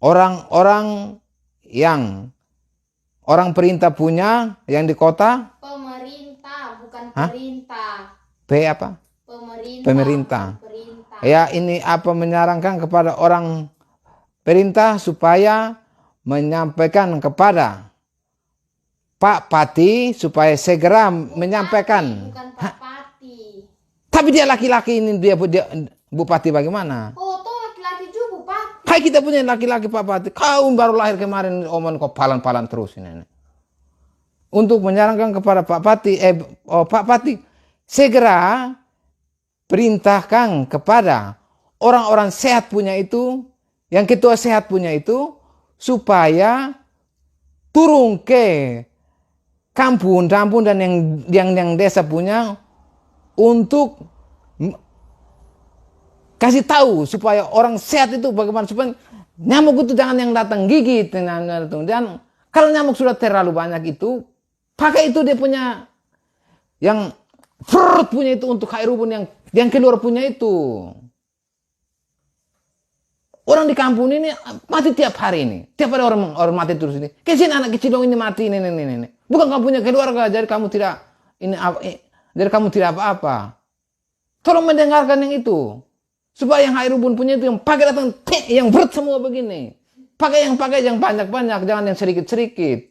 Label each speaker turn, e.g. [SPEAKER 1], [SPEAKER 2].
[SPEAKER 1] Orang-orang yang orang perintah punya yang di kota.
[SPEAKER 2] Pemerintah, bukan
[SPEAKER 1] Hah?
[SPEAKER 2] perintah.
[SPEAKER 1] P apa?
[SPEAKER 2] Pemerintah.
[SPEAKER 1] Pemerintah.
[SPEAKER 2] Perintah.
[SPEAKER 1] Ya, ini apa menyarankan kepada orang perintah supaya menyampaikan kepada Pak Pati supaya segera menyampaikan.
[SPEAKER 2] Bukan Pak Pati.
[SPEAKER 1] Tapi dia laki-laki ini, dia Bupati bagaimana?
[SPEAKER 2] Oh, toh laki-laki juga Bupati.
[SPEAKER 1] Hai, kita punya laki-laki Pak Pati. Kau baru lahir kemarin, omongan kau palan-palan terus ini. Untuk menyarankan kepada Pak Pati, Pak Pati, segera perintahkan kepada orang-orang sehat punya itu, yang ketua sehat punya itu, supaya turun ke kampung dan yang desa punya untuk kasih tahu supaya orang sehat itu bagaimana, supaya nyamuk itu jangan yang datang gigit. Dan kalau nyamuk sudah terlalu banyak itu, pakai itu dia punya yang fruit punya itu untuk air ubun yang keluar punya itu. Orang di kampung ini mati tiap hari ini. Tiap hari orang mati terus ini. Kesian anak kecil dong ini mati ini. Bukan kamu punya keluarga, jadi kamu tidak jadi kamu tidak apa-apa. Tolong mendengarkan yang itu. Supaya yang air ubun punya itu yang pakai datang yang berat semua begini. Pakai yang banyak-banyak, jangan yang sedikit-sedikit.